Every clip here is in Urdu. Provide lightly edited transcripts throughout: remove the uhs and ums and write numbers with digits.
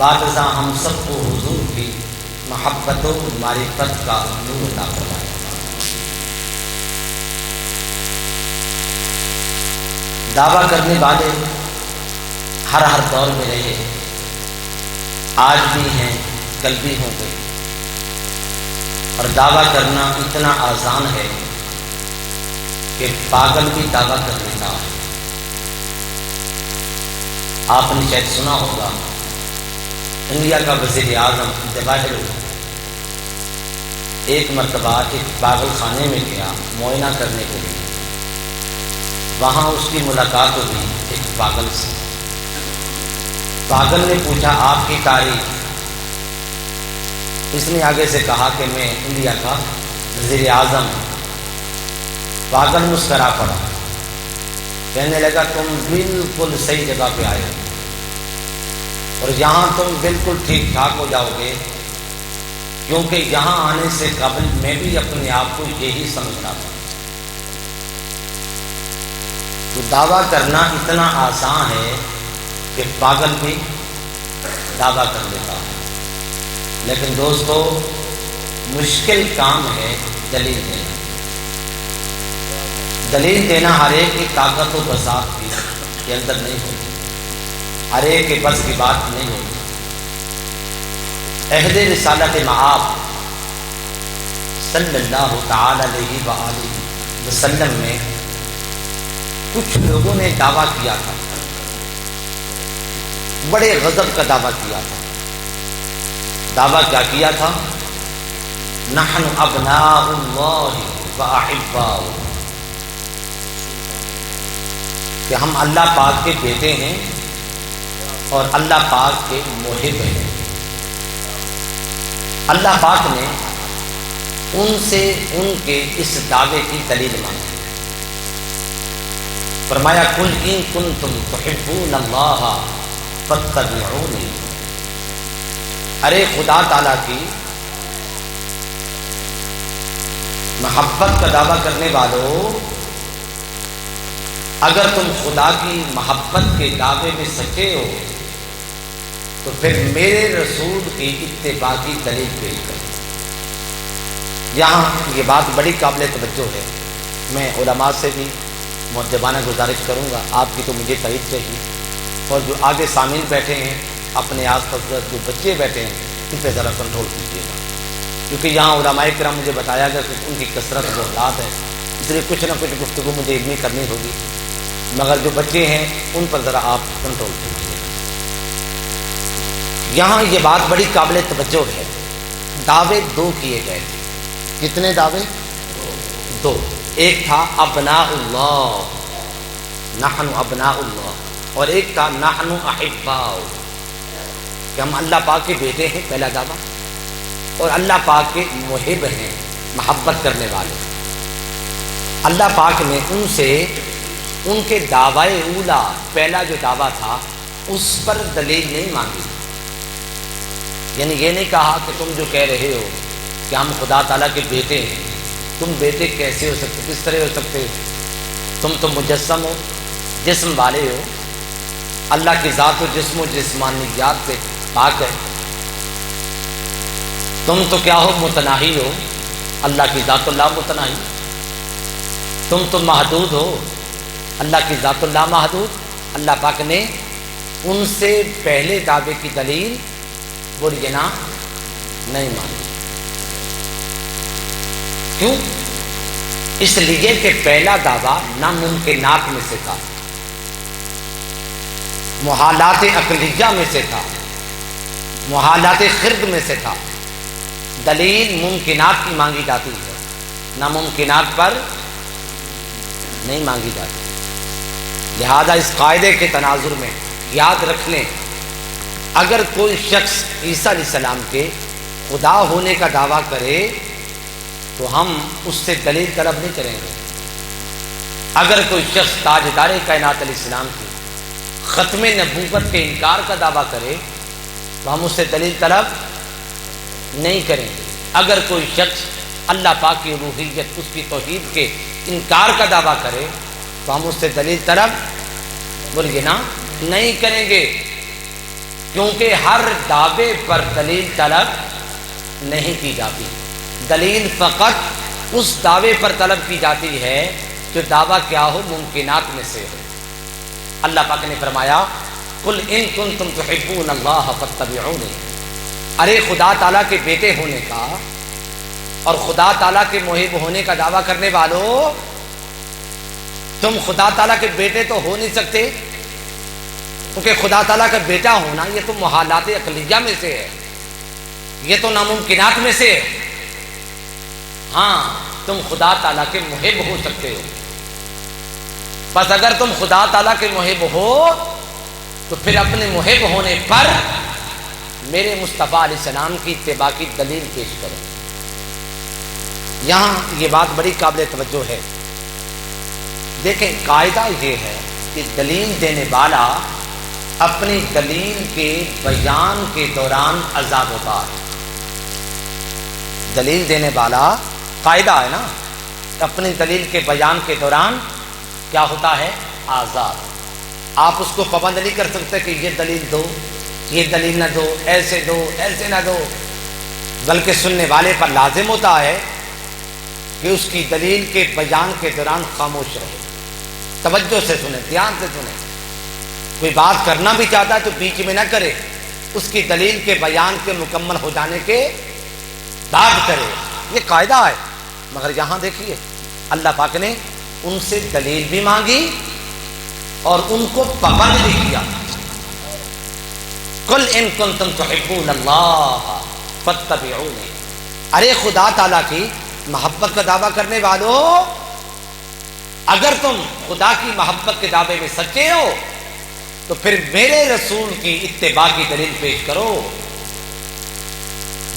بادشاہ ہم سب کو حضور کی محبت و معرفت کا نور عطا فرمائے۔ دعویٰ کرنے والے ہر دور میں رہے، آج بھی ہیں، کل بھی ہوں گے، اور دعویٰ کرنا اتنا آسان ہے کہ پاگل بھی دعویٰ کر لیتا ہے۔ آپ نے شاید سنا ہوگا انڈیا کا وزیر اعظم جواہر ایک مرتبہ ایک پاگل خانے میں گیا معائنہ کرنے کے لیے۔ وہاں اس کی ملاقات ہوئی ایک پاگل سے۔ پاگل نے پوچھا آپ کی تاریخ؟ اس نے آگے سے کہا کہ میں انڈیا کا وزیر اعظم ہوں۔ پاگل مسکرا پڑا، کہنے لگا تم بالکل صحیح جگہ پہ آئے ہو، اور یہاں تم بالکل ٹھیک ٹھاک ہو جاؤ گے، کیونکہ یہاں آنے سے قبل میں بھی اپنے آپ کو یہی سمجھتا تھا۔ تو دعویٰ کرنا اتنا آسان ہے کہ پاگل بھی دعویٰ کر لیتا ہے، لیکن دوستو مشکل کام ہے دلیل دینا۔ دلیل دینا ہر ایک کی طاقت و بساط کے اندر نہیں ہوتی، ہر ایک کے بس کی بات نہیں ہوتی۔ عہد رسالت مآب صلی اللہ تعالی علیہ وآلہ وسلم میں کچھ لوگوں نے دعویٰ کیا تھا، بڑے غضب کا دعویٰ کیا تھا۔ دعویٰ کیا کیا تھا؟ نحن ابناء اللہ واحباؤہ، کہ ہم اللہ پاک کے بیٹے ہیں اور اللہ پاک کے محب ہیں۔ اللہ پاک نے ان سے ان کے اس دعوے کی دلیل مانگی۔ فرمایا قل ان کنتم تحبون اللہ فاتبعونی، ارے خدا تعالیٰ کی محبت کا دعویٰ کرنے والوں، اگر تم خدا کی محبت کے دعوے میں سچے ہو تو پھر میرے رسول کی اتباع کی دلیل پیش کرو۔ یہاں یہ بات بڑی قابل توجہ ہے۔ میں علماء سے بھی مؤدبانہ گزارش کروں گا، آپ کی تو مجھے تائید چاہیے، اور جو آگے سامعین بیٹھے ہیں، اپنے آس پاس جو بچے بیٹھے ہیں، ان پہ ذرا کنٹرول کیجیے گا، کیونکہ یہاں علماء کرام مجھے بتایا گیا کہ ان کی کثرت و اولاد ہے، اس لیے کچھ نہ کچھ گفتگو مجھے علمی کرنی ہوگی، مگر جو بچے ہیں ان پر ذرا آپ کنٹرول کیجیے۔ یہاں یہ بات بڑی قابل توجہ ہے۔ دعوے دو کیے گئے تھے۔ کتنے دعوے؟ دو۔ ایک تھا ابناء اللہ، نحن ابناء اللہ، اور ایک تھا نحن احباؤ، کہ ہم اللہ پاک کے بیٹے ہیں، پہلا دعویٰ، اور اللہ پاک کے محب ہیں، محبت کرنے والے۔ اللہ پاک نے ان سے ان کے دعوی اولا، پہلا جو دعویٰ تھا اس پر دلیل نہیں مانگی، یعنی یہ نہیں کہا کہ تم جو کہہ رہے ہو کہ ہم خدا تعالیٰ کے بیٹے ہیں، تم بیٹے کیسے ہو سکتے، کس طرح ہو سکتے ہو؟ تم تو مجسم ہو، جسم والے ہو، اللہ کی ذات و جسم و جسمانیات سے پاک ہے۔ تم تو کیا ہو؟ متناہی ہو، اللہ کی ذات اللہ متناہی۔ تم تو محدود ہو، اللہ کی ذات اللہ محدود۔ اللہ پاک نے ان سے پہلے دعوے کی دلیل بولیے نا نہیں مانی۔ کیوں؟ اس لیے کہ پہلا دعویٰ ناممکنات میں سے تھا، محالات عقلیہ میں سے تھا، محالات خرد میں سے تھا۔ دلیل ممکنات کی مانگی جاتی ہے، ناممکنات پر نہیں مانگی جاتی۔ لہذا اس قاعدے کے تناظر میں یاد رکھ لیں، اگر کوئی شخص عیسیٰ علیہ السلام کے خدا ہونے کا دعویٰ کرے تو ہم اس سے دلیل طلب نہیں کریں گے۔ اگر کوئی شخص تاجدار کائنات علیہ السلام کی ختم نبوت کے انکار کا دعویٰ کرے تو ہم اس سے دلیل طلب نہیں کریں گے۔ اگر کوئی شخص اللہ پاک کی الوہیت، اس کی توحید کے انکار کا دعویٰ کرے تو ہم اس سے دلیل طلب بولیے نا نہیں کریں گے۔ کیونکہ ہر دعوے پر دلیل طلب نہیں کی جاتی، دلیل فقط اس دعوے پر طلب کی جاتی ہے جو دعویٰ کیا ہو، ممکنات میں سے ہو۔ اللہ پاک نے فرمایا قل ان کنتم تحبون اللہ فاتبعونی، ارے خدا تعالیٰ کے بیٹے ہونے کا اور خدا تعالیٰ کے محب ہونے کا دعویٰ کرنے والوں، تم خدا تعالیٰ کے بیٹے تو ہو نہیں سکتے، کیونکہ خدا تعالیٰ کا بیٹا ہونا یہ تو محالات عقلیہ میں سے ہے، یہ تو ناممکنات میں سے ہے۔ ہاں تم خدا تعالیٰ کے محب ہو سکتے ہو، بس اگر تم خدا تعالیٰ کے محب ہو تو پھر اپنے محب ہونے پر میرے مصطفیٰ علیہ السلام کی اتباع کی دلیل پیش کرو۔ یہاں یہ بات بڑی قابل توجہ ہے۔ دیکھیں قاعدہ یہ ہے کہ دلیل دینے والا اپنی دلیل کے بیان کے دوران آزاد ہوتا ہے۔ دلیل دینے والا قاعدہ ہے نا، اپنی دلیل کے بیان کے دوران کیا ہوتا ہے؟ آزاد۔ آپ اس کو پابند نہیں کر سکتے کہ یہ دلیل دو، یہ دلیل نہ دو، ایسے دو، ایسے نہ دو، بلکہ سننے والے پر لازم ہوتا ہے کہ اس کی دلیل کے بیان کے دوران خاموش رہے، توجہ سے سنیں، دھیان سے سنیں۔ کوئی بات کرنا بھی چاہتا ہے تو بیچ میں نہ کرے، اس کی دلیل کے بیان کے مکمل ہو جانے کے بعد کرے، یہ قاعدہ ہے۔ مگر یہاں دیکھیے اللہ پاک نے ان سے دلیل بھی مانگی اور ان کو پابند بھی کیا۔ قل ان کنتم تحبون اللہ فاتبعونی، ارے خدا تعالیٰ کی محبت کا دعویٰ کرنے والوں، اگر تم خدا کی محبت کے دعوے میں سچے ہو تو پھر میرے رسول کی اتباع کی دلیل پیش کرو۔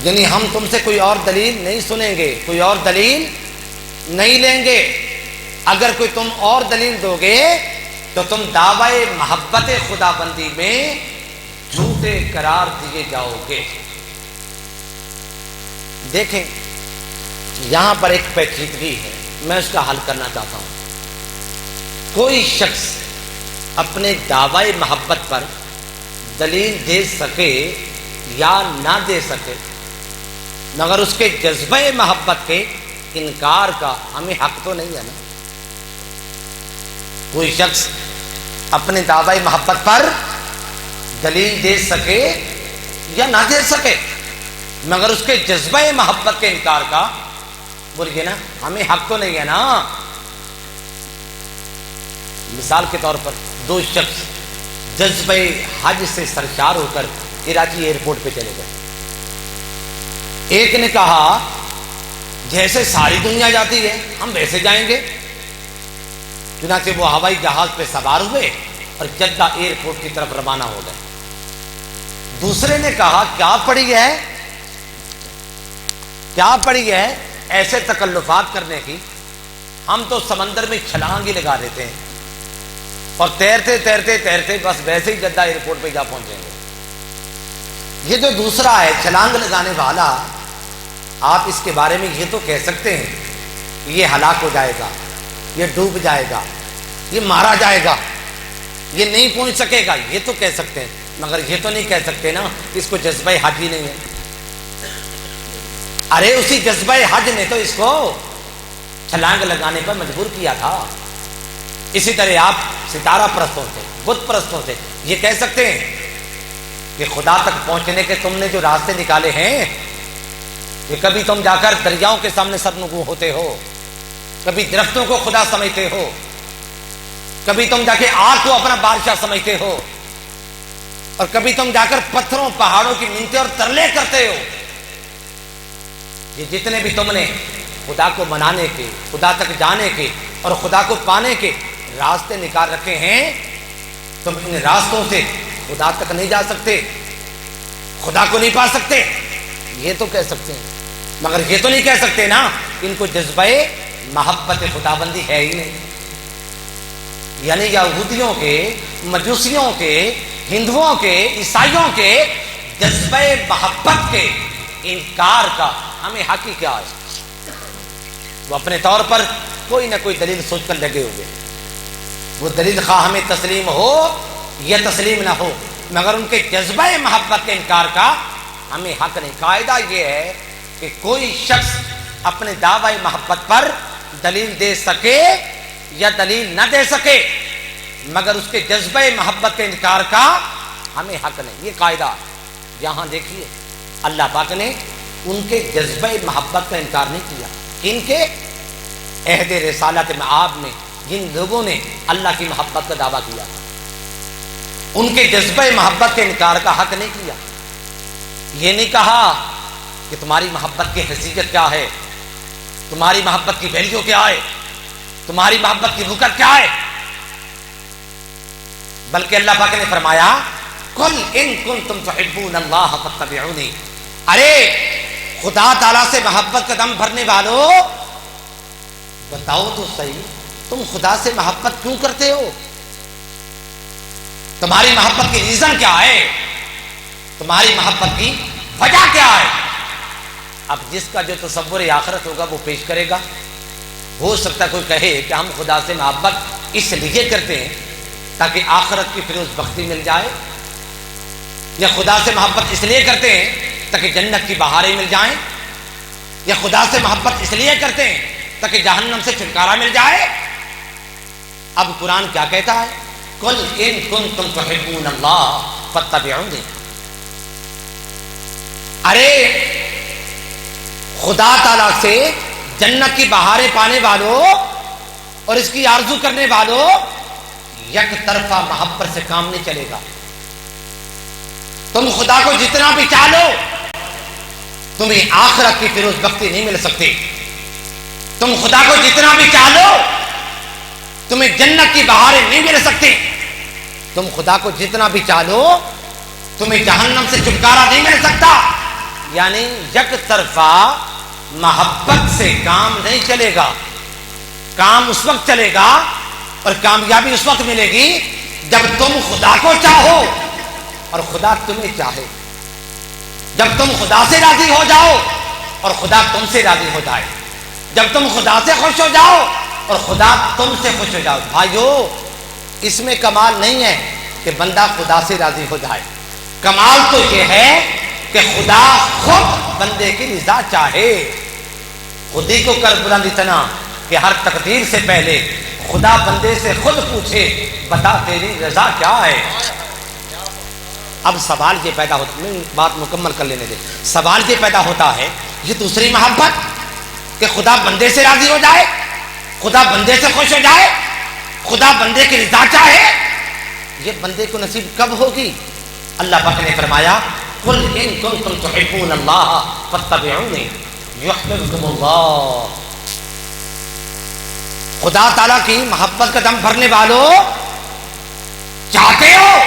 یعنی ہم تم سے کوئی اور دلیل نہیں سنیں گے، کوئی اور دلیل نہیں لیں گے۔ اگر کوئی تم اور دلیل دو گے تو تم دعوی محبت خدا بندی میں جھوٹے قرار دیے جاؤ گے۔ دیکھیں یہاں پر ایک پیچیدگی ہے، میں اس کا حل کرنا چاہتا ہوں۔ کوئی شخص اپنے دعوی محبت پر دلیل دے سکے یا نہ دے سکے، مگر اس کے جذبہ محبت کے انکار کا ہمیں حق تو نہیں ہے نا۔ کوئی شخص اپنے دعوی محبت پر دلیل دے سکے یا نہ دے سکے، مگر اس کے جذبہ محبت کے انکار کا بولیے نا ہمیں حق تو نہیں ہے نا۔ مثال کے طور پر دو شخص جذبہ حج سے سرشار ہو کر کراچی ایئرپورٹ پہ چلے گئے۔ ایک نے کہا جیسے ساری دنیا جاتی ہے ہم ویسے جائیں گے، چنانچہ وہ ہوائی جہاز پہ سوار ہوئے اور جدہ ایئرپورٹ کی طرف روانہ ہو گئے۔ دوسرے نے کہا کیا پڑی ہے ایسے تکلفات کرنے کی، ہم تو سمندر میں چھلانگ ہی لگا دیتے ہیں اور تیرتے تیرتے تیرتے بس ویسے ہی جدہ ایئرپورٹ پہ جا پہنچیں گے۔ یہ جو دوسرا ہے چھلانگ لگانے والا، آپ اس کے بارے میں یہ تو کہہ سکتے ہیں کہ یہ ہلاک ہو جائے گا، یہ ڈوب جائے گا، یہ مارا جائے گا، یہ نہیں پہنچ سکے گا، یہ تو کہہ سکتے ہیں، مگر یہ تو نہیں کہہ سکتے نا کہ اس کو جذبہ حج ہی نہیں ہے۔ ارے اسی جذبہ حج نے تو اس کو چھلانگ لگانے پر مجبور کیا تھا۔ اسی طرح آپ ستارہ پرستوں سے، بت پرستوں سے یہ کہہ سکتے ہیں کہ خدا تک پہنچنے کے تم نے جو راستے نکالے ہیں، کہ کبھی تم جا کر دریاؤں کے سامنے سرنگوں ہوتے ہو، کبھی درختوں کو خدا سمجھتے ہو، کبھی تم جا کے آگ کو اپنا بادشاہ سمجھتے ہو، اور کبھی تم جا کر پتھروں پہاڑوں کی منتیں اور ترلے کرتے ہو۔ یہ جتنے بھی تم نے خدا کو منانے کے، خدا تک جانے کے اور خدا کو پانے کے راستے نکال رکھے ہیں، تم ان راستوں سے خدا تک نہیں جا سکتے، خدا کو نہیں پا سکتے، یہ تو کہہ سکتے ہیں، مگر یہ تو نہیں کہہ سکتے نا ان کو جذبہ محبت خدا بندی ہے ہی نہیں۔ یعنی یہودیوں کے، مجوسیوں کے، ہندوؤں کے، عیسائیوں کے جذبہ محبت کے انکار کا ہمیں حق ہی کیا ہے؟ وہ اپنے طور پر کوئی نہ کوئی دلیل سوچ کر لگے ہوئے، وہ دلیل خواہ ہمیں تسلیم ہو یا تسلیم نہ ہو، مگر ان کے جذبہ محبت کے انکار کا ہمیں حق نہیں۔ قاعدہ یہ ہے کہ کوئی شخص اپنے دعوی محبت پر دلیل دے سکے یا دلیل نہ دے سکے، مگر اس کے جذبہ محبت کے انکار کا ہمیں حق نہیں۔ یہ قاعدہ یہاں دیکھیے، اللہ پاک نے ان کے جذبہ محبت کا انکار نہیں کیا۔ ان کے عہد رسالت میں آپ نے جن لوگوں نے اللہ کی محبت کا دعویٰ کیا، ان کے جذبہ محبت کے انکار کا حق نہیں کیا۔ یہ نہیں کہا کہ تمہاری محبت کی حیثیت کیا ہے، تمہاری محبت کی ویلیو کیا ہے، تمہاری محبت کی رکت کیا ہے، بلکہ اللہ پاک نے فرمایا قل ان کنتم تحبون اللہ فاتبعونی، ارے خدا تعالیٰ سے محبت کا دم بھرنے والو بتاؤ تو صحیح، تم خدا سے محبت کیوں کرتے ہو؟ تمہاری محبت کی ریزن کیا ہے؟ تمہاری محبت کی وجہ کیا ہے؟ اب جس کا جو تصور آخرت ہوگا وہ پیش کرے گا۔ ہو سکتا ہے کوئی کہے کہ ہم خدا سے محبت اس لیے کرتے ہیں تاکہ آخرت کی فیروز بختی مل جائے، یا خدا سے محبت اس لیے کرتے ہیں تاکہ جنت کی بہاریں مل جائیں، یا خدا سے محبت اس لیے کرتے ہیں تاکہ جہنم سے چھٹکارا مل جائے۔ اب قرآن کیا کہتا ہے؟ قل ان کنتم تحبون اللہ فاتبعونی، ارے خدا تعالیٰ سے جنت کی بہاریں پانے والوں اور اس کی آرزو کرنے والوں، یک طرفہ محبت سے کام نہیں چلے گا۔ تم خدا کو جتنا بھی چاہو تمہیں آخرت کی فیروز بختی نہیں مل سکتی۔ تم خدا کو جتنا بھی چاہو تمہیں جنت کی بہاریں نہیں مل سکتی۔ تم خدا کو جتنا بھی چاہو تمہیں جہنم سے چھٹکارا نہیں مل سکتا۔ یعنی یک طرفہ محبت سے کام نہیں چلے گا۔ کام اس وقت چلے گا اور کامیابی اس وقت ملے گی جب تم خدا کو چاہو اور خدا تمہیں چاہے، جب تم خدا سے راضی ہو جاؤ اور خدا تم سے راضی ہو جائے، جب تم خدا سے خوش ہو جاؤ اور خدا تم سے خوش ہو جاؤ۔ بھائیو، اس میں کمال نہیں ہے کہ بندہ خدا سے راضی ہو جائے، کمال تو یہ ہے کہ خدا خود بندے کی رضا چاہے۔ خود ہی کو کر بلند اتنا کہ ہر تقدیر سے پہلے خدا بندے سے خود پوچھے بتا تیری رضا کیا ہے۔ اب سوال یہ پیدا ہوتا ہے، بات مکمل کر لینے دے، سوال یہ پیدا ہوتا ہے یہ دوسری محبت کہ خدا بندے سے راضی ہو جائے، خدا بندے سے خوش ہو جائے، خدا بندے کی رضا چاہے، یہ بندے کو نصیب کب ہوگی؟ اللہ پاک نے فرمایا قل ان کنتم تحبون اللہ فاتبعونی یحببکم اللہ، خدا تعالیٰ کی محبت کا دم بھرنے والوں چاہتے ہو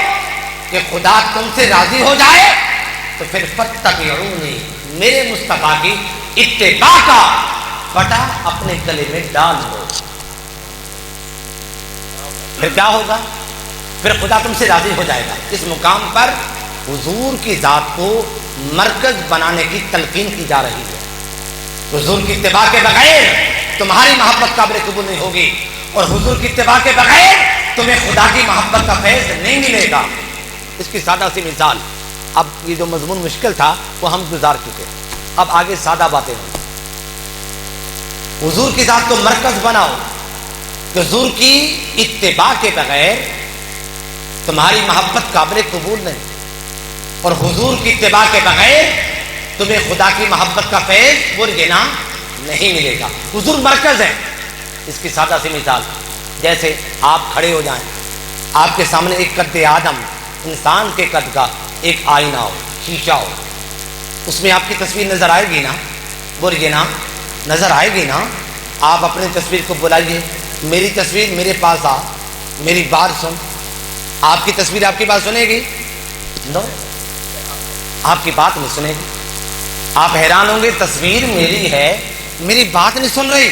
کہ خدا تم سے راضی ہو جائے تو پھر فاتبعونی، میرے مصطفیٰ کی اتباع کا پٹا اپنے گلے میں ڈال دو۔ پھر کیا ہوگا؟ پھر خدا تم سے راضی ہو جائے گا۔ اس مقام پر حضور کی ذات کو مرکز بنانے کی تلقین کی جا رہی ہے۔ حضور کی اتباع کے بغیر تمہاری محبت قابل قبول نہیں ہوگی، اور حضور کی اتباع کے بغیر تمہیں خدا کی محبت کا فیض نہیں ملے گا۔ اس کی سادہ سی مثال، اب یہ جو مضمون مشکل تھا وہ ہم گزار چکے، اب آگے سادہ باتیں ہوں۔ حضور کی ذات کو مرکز بناؤ کہ حضور کی اتباع کے بغیر تمہاری محبت قابل قبول نہیں، اور حضور کی اتباع کے بغیر تمہیں خدا کی محبت کا فیض وہ گنا نہیں ملے گا۔ حضور مرکز ہے۔ اس کی سادہ سی مثال، جیسے آپ کھڑے ہو جائیں، آپ کے سامنے ایک قد آدم انسان کے قد کا ایک آئینہ ہو، شیشہ ہو، اس میں آپ کی تصویر نظر آئے گی نا، بول نا نظر آئے گی نا۔ آپ اپنی تصویر کو بلائیے، میری تصویر میرے پاس آ، میری بات سن۔ آپ کی تصویر آپ کی بات سنے گی؟ نو، آپ کی بات نہیں سنے گی۔ آپ حیران ہوں گے، تصویر میری ہے، میری بات نہیں سن رہی۔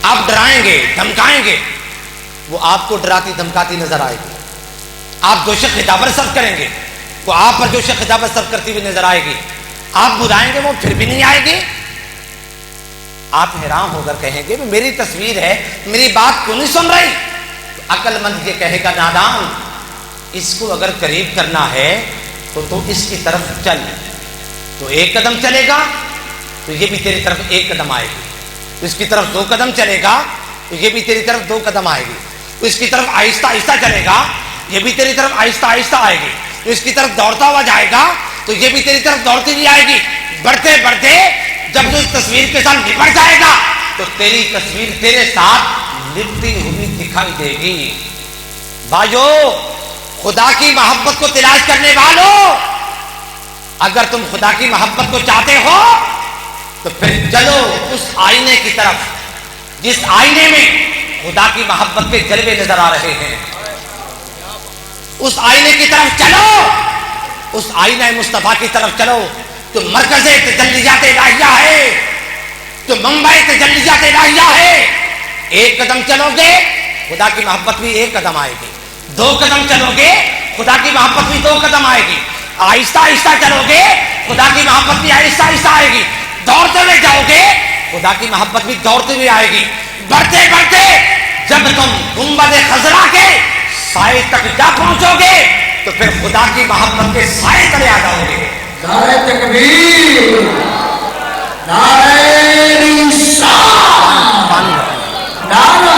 آپ ڈرائیں گے، دھمکائیں گے، وہ آپ کو ڈراتی دھمکاتی نظر آئے گی۔ آپ جوش خطابت صرف کریں گے، وہ آپ پر جوش خطابت صرف کرتی ہوئی نظر آئے گی۔ آپ بلائیں گے، وہ پھر بھی نہیں آئے گی۔ آپ حیران ہو کر کہیں گے میری تصویر ہے، میری بات کیوں نہیں سن رہی؟ تو عقل مند یہ کہے گا نادان، اس کو اگر قریب کرنا ہے تو اس کی طرف چل، تو ایک قدم چلے گا تو یہ بھی تیری طرف ایک قدم آئے گی، تو اس کی طرف 2 قدم چلے گا تو یہ بھی تیری طرف 2 قدم آئے گی، تو اس کی طرف آہستہ آہستہ چلے گا یہ بھی تیری طرف آہستہ آہستہ آئے گی، تو اس کی طرف دوڑتا ہوا جائے گا تو یہ بھی تیری طرف دوڑتی ہوئی آئے گی۔ بڑھتے بڑھتے جب تو اس تصویر کے ساتھ نپٹ جائے گا تو تیری تصویر تیرے ساتھ لپٹی ہوئی دکھائی دے گی۔ بھائیو، خدا کی محبت کو تلاش کرنے والوں، اگر تم خدا کی محبت کو چاہتے ہو تو پھر چلو اس آئینے کی طرف جس آئینے میں خدا کی محبت کے جلوے نظر آ رہے ہیں، اس آئینے کی طرف چلو، اس آئینہ مصطفیٰ کی طرف چلو جو مرکز تجلیات الہیہ ہے، جو منبع تجلیات الہیہ ہے۔ ایک قدم چلو گے خدا کی محبت بھی ایک قدم آئے گی، 2 قدم چلو گے خدا کی محبت بھی 2 قدم آئے گی، آہستہ آہستہ چلو گے خدا کی محبت بھی آہستہ آہستہ آئے گی، دوڑتے ہوئے جاؤ گے خدا کی محبت بھی دوڑتے ہوئے آئے گی۔ بڑھتے بڑھتے جب تم گنبد خضرا کے سائے تک جا پہنچو گے تو پھر خدا کی محبت کے سائے تلے آ جاؤ گے۔ نعرہ تکبیر، نعرہ رسالت، نعرہ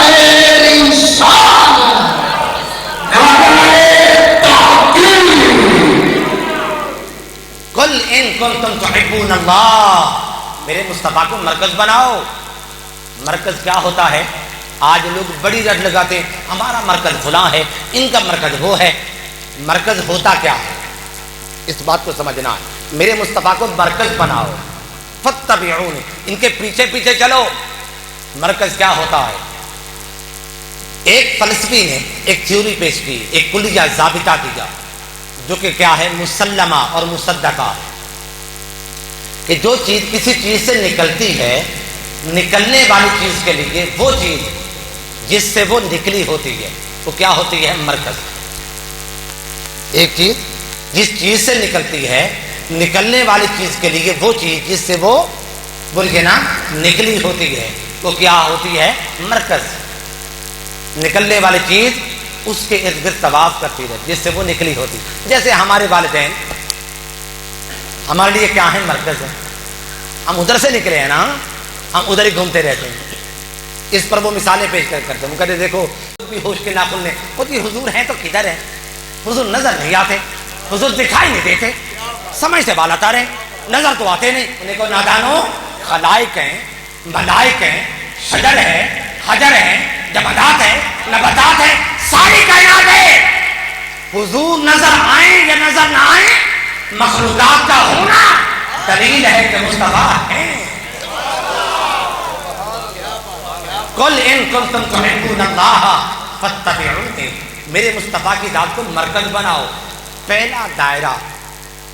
رسالت، نعرہ تحقیق۔ قل ان کنتم تحبون اللہ، میرے مصطفیٰ کو مرکز بناؤ۔ مرکز کیا ہوتا ہے؟ آج لوگ بڑی رٹ لگاتے ہیں ہمارا مرکز فلاں ہے، ان کا مرکز وہ ہے۔ مرکز ہوتا کیا ہے اس بات کو سمجھنا ہے۔ میرے مصطفیٰ کو مرکز بناؤ، فاتبعونی، ان کے پیچھے پیچھے چلو۔ مرکز کیا ہوتا ہے؟ ایک فلسفی نے ایک تھیوری پیش کی، ایک کلیہ ضابطہ دیا جو کہ کیا ہے؟ مسلمہ اور مصدقہ، کہ جو چیز کسی چیز سے نکلتی ہے، نکلنے والی چیز کے لیے وہ چیز جس سے وہ نکلی ہوتی ہے وہ کیا ہوتی ہے؟ مرکز۔ ایک چیز جس چیز سے نکلتی ہے، نکلنے والی چیز کے لیے وہ چیز جس سے وہ بولیے نا نکلی ہوتی ہے وہ کیا ہوتی ہے؟ مرکز۔ نکلنے والی چیز اس کے ارد گرد طواف کرتی ہے جس سے وہ نکلی ہوتی، جیسے ہمارے والدین ہمارے لیے کیا ہے؟ مرکز ہے۔ ہم ادھر سے نکلے ہیں نا، ہم ادھر ہی گھومتے رہتے ہیں۔ اس پر وہ مثالیں پیش کرتے ہیں، وہ کہتے دیکھو بھی ہوش کے ناخن نے وہ جی حضور ہیں تو کدھر ہیں؟ حضور نظر نہیں آتے، حضور دکھائی نہیں دیتے، سمجھ سے بال آتا رہے، نظر تو آتے نہیں۔ انہیں کو نادانو، خلائق ہیں، ملائک ہیں، شجر ہے، حجر ہے، جمادات ہے، نباتات ہے، ساری کائنات ہے۔ حضور نظر آئیں یا نظر نہ آئیں، مخلوقات کا ہونا دلیل ہے کہ مصطفیٰ ہیں۔ قل ان کنتم تحبون اللہ فاتبعونی، میرے مصطفیٰ کی ذات کو مرکز بناؤ۔ پہلا دائرہ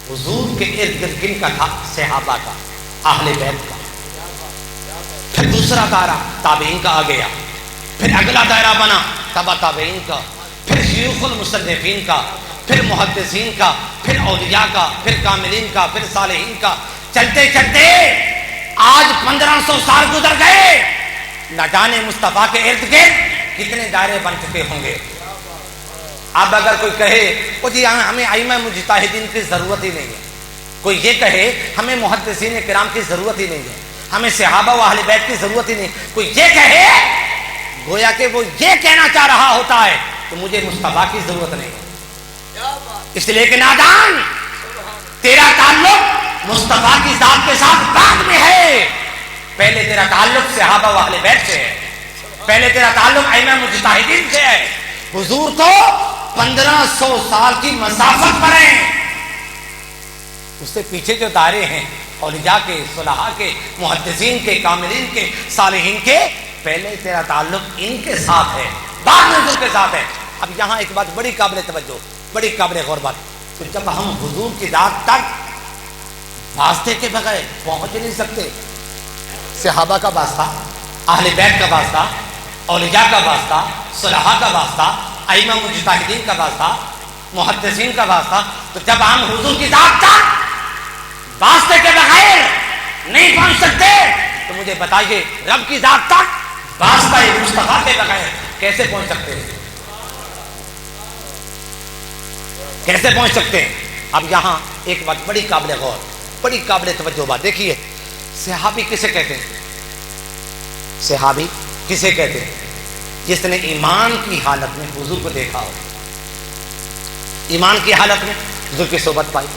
حضور کے ارد گرد کن کا تھا؟ صحابہ کا، اہل بیت کا۔ پھر دوسرا دائرہ تابعین کا آ گیا، پھر اگلا دائرہ بنا تبع تابعین کا، پھر شیوخ المصنفین کا، پھر محدثین کا، پھر اولیاء کا، پھر کاملین کا، پھر صالحین کا۔ چلتے چلتے آج 1500 سال گزر گئے، نہ جانے مصطفیٰ کے ارد گرد کتنے دائرے بن چکے ہوں گے۔ اب اگر کوئی کہے وہ جی ہمیں ائمہ مجتہدین کی ضرورت ہی نہیں ہے، کوئی یہ کہے ہمیں محدثین کرام کی ضرورت ہی نہیں ہے، ہمیں صحابہ و اہل بیت کی ضرورت ہی نہیں، کوئی یہ کہے گویا کہ وہ یہ کہنا چاہ رہا ہوتا ہے تو مجھے مصطفیٰ کی ضرورت نہیں ہے۔ اس لیے کہ نادان، تیرا تعلق مصطفیٰ کی ذات کے ساتھ بعد میں ہے، پہلے تیرا تعلق صحابہ و اہل بیت سے ہے، پہلے تیرا تعلق ائمہ مجتہدین سے ہے۔ حضور تو 1500 سال کی مسافت پر ہیں، اس سے پیچھے جو دائرے ہیں اولیاء کے، صلحاء کے، محدثین کے، کاملین کے، صالحین کے، پہلے تیرا تعلق ان کے ساتھ ہے، بعد میں حضور کے ساتھ ہے۔ اب یہاں ایک بات بڑی قابل توجہ، بڑی قابل غور بات، تو جب ہم حضور کی ذات تک واسطے کے بغیر پہنچ نہیں سکتے، صحابہ کا واسطہ، اہل بیت کا واسطہ، اولیاء کا واسطہ، صلحاء کا واسطہ، ائمہ مجتہدین کا واسطہ، محدثین کا واسطہ، تو جب ہم حضور کی ذات تک واسطے کے بغیر نہیں پہنچ سکتے تو مجھے بتائیے رب کی ذات تک واسطہ مصطفیٰ کے بغیر کیسے پہنچ سکتے ہیں؟ کیسے پہنچ سکتے ہیں؟ اب یہاں ایک بات بڑی قابل غور، بڑی قابل توجہ بات دیکھیے، صحابی کسے کہتے ہیں؟ صحابی کسے کہتے ہیں؟ جس نے ایمان کی حالت میں حضور کو دیکھا ہو، ایمان کی حالت میں حضور کی صحبت پائی،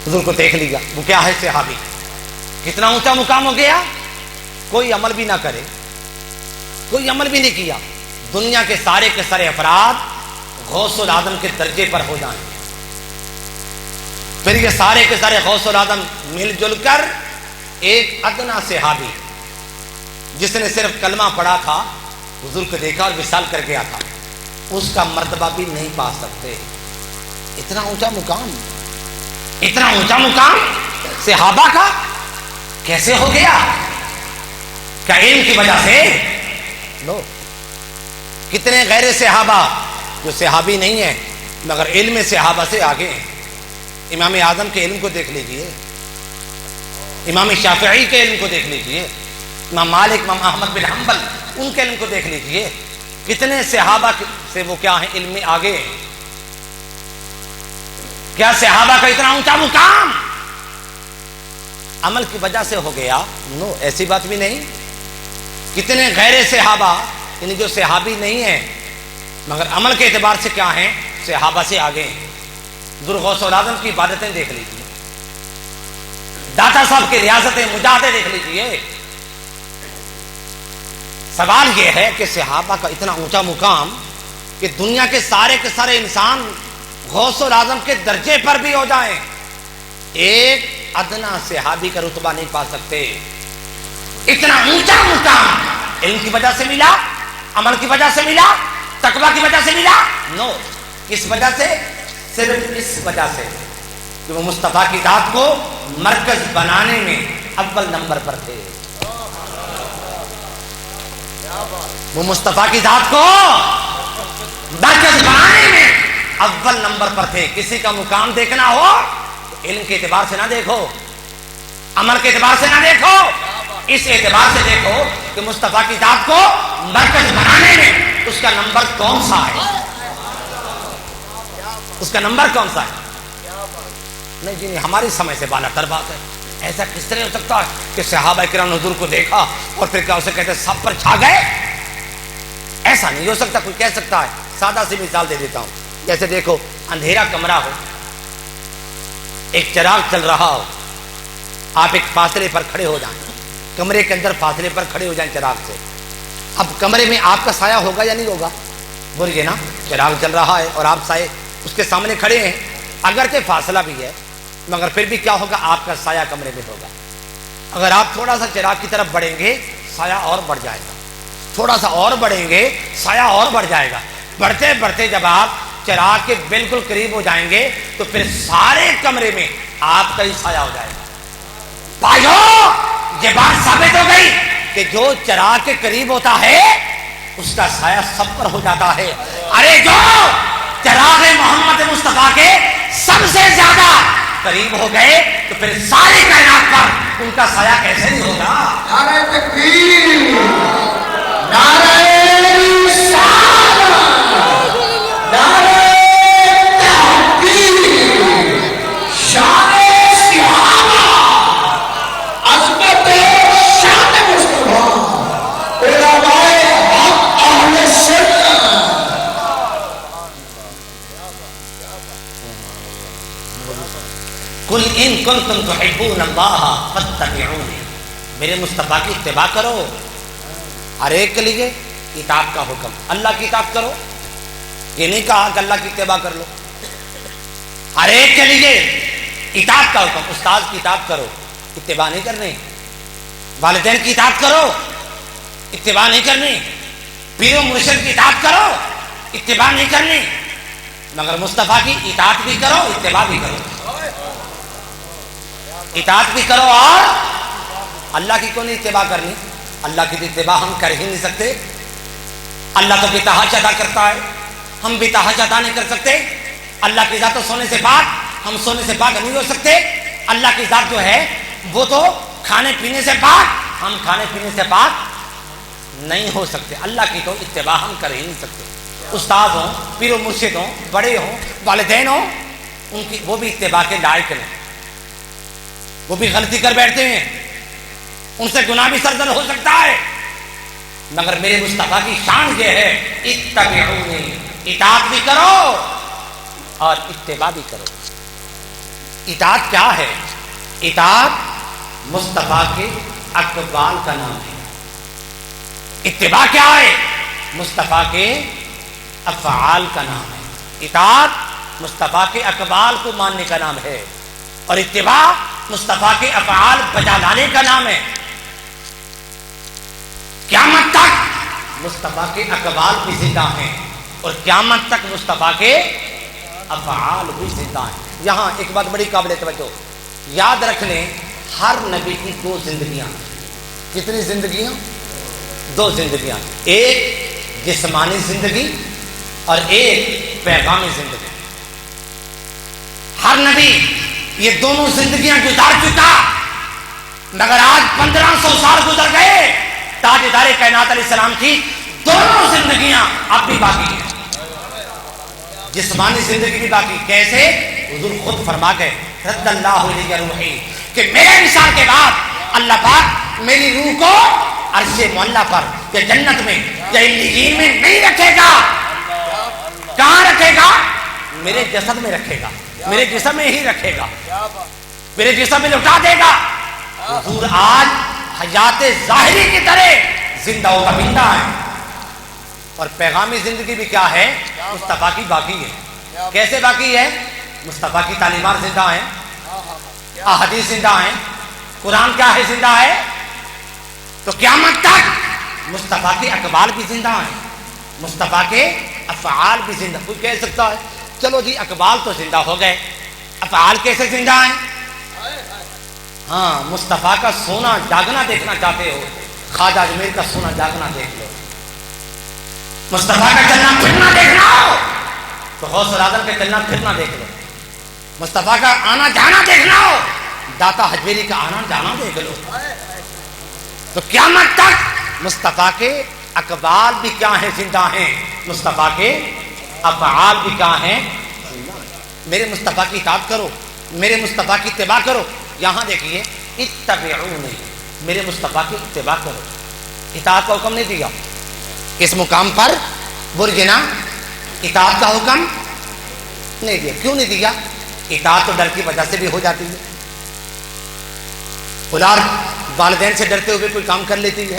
حضور کو دیکھ لیا، وہ کیا ہے صحابی؟ کتنا اونچا مقام ہو گیا، کوئی عمل بھی نہ کرے، کوئی عمل بھی نہیں کیا، دنیا کے سارے افراد غوث العظم کے درجے پر ہو جائیں، پھر یہ سارے کے سارے غوث العظم مل جل کر ایک ادنا صحابی جس نے صرف کلمہ پڑھا تھا، حضور کو دیکھا اور وصال کر گیا تھا، اس کا مرتبہ بھی نہیں پا سکتے۔ اتنا اونچا مقام، اتنا اونچا مقام صحابہ کا کیسے ہو گیا؟ کیا علم کی وجہ سے؟ لو، کتنے غیر صحابہ جو صحابی نہیں ہیں مگر علم صحابہ سے آگے ہیں۔ امام اعظم کے علم کو دیکھ لیجئے، امام شافعی کے علم کو دیکھ لیجئے، امام مالک، امام احمد بن حنبل، ان کے علم کو دیکھ لیجئے، کتنے صحابہ سے وہ کیا ہیں؟ علم میں آگے ہیں۔ کیا صحابہ کا اتنا اونچا مقام عمل کی وجہ سے ہو گیا؟ نو، ایسی بات بھی نہیں۔ کتنے غیر صحابہ یعنی جو صحابی نہیں ہیں مگر عمل کے اعتبار سے کیا ہیں؟ صحابہ سے آگے ہیں۔ حضور غوث العظم کی عبادتیں دیکھ لیجیے، داتا صاحب کی ریاضتیں مجاہدیں دیکھ لیجیے۔ سوال یہ ہے کہ صحابہ کا اتنا اونچا مقام کہ دنیا کے سارے انسان غوث العظم کے درجے پر بھی ہو جائیں، ایک ادنا صحابی کا رتبہ نہیں پا سکتے۔ اتنا اونچا مقام علم کی وجہ سے ملا، عمل کی وجہ سے ملا، تقویٰ کی وجہ سے ملا؟ نو، کس وجہ سے؟ صرف اس وجہ سے کہ وہ مصطفیٰ کی ذات کو مرکز بنانے میں اول نمبر پر تھے۔ وہ مصطفیٰ کی ذات کو مرکز بنانے میں اول نمبر پر تھے۔ کسی کا مقام دیکھنا ہو تو علم کے اعتبار سے نہ دیکھو، عمل کے اعتبار سے نہ دیکھو، اس اعتبار سے دیکھو کہ مصطفیٰ کی ذات کو مرکز بنانے میں اس کا نمبر کون سا ہے، اس کا نمبر کون سا ہے؟ نہیں جی، نہیں، ہماری سمجھ سے بالا تر بات ہے۔ ایسا کس طرح ہو سکتا ہے کہ صحابہ کرام نے حضور کو دیکھا اور پھر کیا اسے کہتے سب پر چھا گئے؟ ایسا نہیں ہو سکتا۔ کوئی کہہ سکتا ہے؟ سادہ سی مثال دے دیتا ہوں، جیسے دیکھو اندھیرا کمرہ ہو، ایک چراغ چل رہا ہو، آپ ایک فاصلے پر کھڑے ہو جائیں، کمرے کے اندر فاصلے پر کھڑے ہو جائیں چراغ سے، اب کمرے میں آپ کا سایہ ہوگا یا نہیں ہوگا؟ بولیے نا، چراغ چل رہا ہے اور آپ سائے اس کے سامنے کھڑے ہیں، اگرچہ فاصلہ بھی ہے مگر پھر بھی کیا ہوگا؟ آپ کا سایہ کمرے میں ہوگا۔ اگر آپ تھوڑا سا چراغ کی طرف بڑھیں گے سایہ اور بڑھ جائے گا، تھوڑا سا اور بڑھیں گے سایہ اور بڑھ جائے گا، بڑھتے بڑھتے جب آپ چراغ کے بالکل قریب ہو جائیں گے تو پھر سارے کمرے میں آپ کا ہی سایہ ہو جائے گا۔ بھائیو، یہ بات ثابت ہو گئی کہ جو چراغ کے قریب ہوتا ہے اس کا سایہ سب پر ہو جاتا ہے۔ ارے جو چراغ محمد مصطفیٰ کے سب سے زیادہ قریب ہو گئے تو پھر ساری کائنات پر ان کا سایہ کیسے نہیں ہوگا؟ نعرہ تکبیر، نعرہ رسالت، نعرہ تحقیق، شان صحابہ، عظمت شان مصطفیٰ، علماء حق اہل سنت۔ قل ان کنتم تحبون اللہ فاتبعونی، میرے مصطفیٰ کی اتباع کرو۔ ہر ایک کے لیے کتاب کا حکم، اللہ کی اطاعت کرو، یہ نہیں کہا کہ اللہ کی اتباع کر لو۔ ہر ایک کے لیے اطاعت کا حکم، استاد کی اطاعت کرو، اتباع نہیں کرنی، والدین کی اطاعت کرو، اتباع نہیں کرنی، پیر و مرشد کی اطاعت کرو، اتباع نہیں کرنی، مگر مصطفیٰ کی اطاعت بھی کرو، اتباع بھی کرو۔ اطاعت بھی کرو اور اللہ کی کیوں نہیں اتباع کرنی؟ اللہ کی اتباع ہم کر ہی نہیں سکتے۔ اللہ تو بتحج ادا کرتا ہے، ہم بتحج ادا نہیں کر سکتے۔ اللہ کی ذات تو سونے سے پاک، ہم سونے سے پاک نہیں ہو سکتے۔ اللہ کی ذات جو ہے وہ تو کھانے پینے سے پاک، ہم کھانے پینے سے پاک نہیں ہو سکتے۔ اللہ کی تو اتباع ہم کر ہی نہیں سکتے۔ استاد ہوں، پیر و مرشد ہوں، بڑے ہوں، والدین ہوں، ان کی وہ بھی اتباع کے لائق نہیں، وہ بھی غلطی کر بیٹھتے ہیں، ان سے گناہ بھی سرزد ہو سکتا ہے، مگر میرے مصطفیٰ کی شان یہ ہے اتبعونی، اطاعت بھی کرو اور اتباع بھی کرو۔ اطاعت کیا ہے؟ اطاعت مصطفیٰ کے اقوال کا نام ہے، اتباع کیا ہے؟ مصطفیٰ کے افعال کا نام ہے۔ اطاعت مصطفیٰ کے اقوال کو ماننے کا نام ہے اور اتباع مصطفیٰ کے افعال بجا لانے کا نام ہے۔ قیامت تک مصطفیٰ کے اقوال بھی زندہ ہیں اور قیامت تک مصطفیٰ کے افعال بھی زندہ ہیں۔ یہاں ایک بات بڑی قابل توجہ، یاد رکھ لیں، ہر نبی کی دو زندگیاں۔ کتنی زندگیاں؟ دو زندگیاں، ایک جسمانی زندگی اور ایک پیغامی زندگی۔ ہر نبی یہ دونوں زندگیاں گزار چکا، مگر آج 1500 سال گزر گئے، تاجدار کائنات علیہ السلام کی دونوں زندگیاں اب بھی باقی ہیں، جسمانی زندگی بھی باقی۔ کیسے؟ حضور خود فرما گئے رد اللہ علیہ روحی کہ میرے انسان کے بعد اللہ پاک میری روح کو عرش معلیٰ پر یا جنت میں یا علیین میں نہیں رکھے گا۔ کہاں رکھے گا؟ میرے جسد میں رکھے گا، میرے جسم میں ہی رکھے گا، میرے جسم میں لٹا دے گا۔ حضور آج حیات ظاہری کی طرح زندہ و زندہ ہے، اور پیغامی زندگی بھی کیا ہے؟ مصطفیٰ کی باقی ہے۔ کیسے باقی ہے؟ مصطفیٰ کی تعلیمات زندہ ہیں، احادیث زندہ ہیں، قرآن کیا ہے؟ زندہ ہے۔ تو قیامت تک مصطفیٰ کے اقوال بھی زندہ ہیں، مصطفیٰ کے افعال بھی زندہ۔ کوئی کہہ سکتا ہے چلو جی اقوال تو زندہ ہو گئے، افعال کیسے زندہ ہیں؟ ہاں، مصطفیٰ کا سونا جاگنا دیکھنا چاہتے ہو، خواجہ اجمیر کا سونا جاگنا دیکھ لو۔ مصطفیٰ کا چلنا پھرنا دیکھنا ہو تو غوث العظم کا چلنا پھرنا دیکھ لو۔ مصطفیٰ کا آنا جانا دیکھنا ہو، داتا حجویری کا آنا جانا دیکھ لو۔ تو قیامت تک مصطفیٰ کے اقوال بھی کیا ہیں؟ زندہ ہیں۔ مصطفیٰ کے افعال بھی کیا ہیں؟ زندہ ہیں۔ میرے مصطفیٰ کی اطاعت کرو، میرے مصطفیٰ کی اتباع کرو۔ یہاں دیکھیے اتبعونی، میرے مصطفیٰ کی اتباع کرو، اطاعت کا حکم نہیں دیا۔ اس مقام پر برجنا اطاعت کا حکم نہیں دیا۔ کیوں نہیں دیا؟ اطاعت تو ڈر کی وجہ سے بھی ہو جاتی ہے، اولاد والدین سے ڈرتے ہوئے کوئی کام کر لیتی ہے،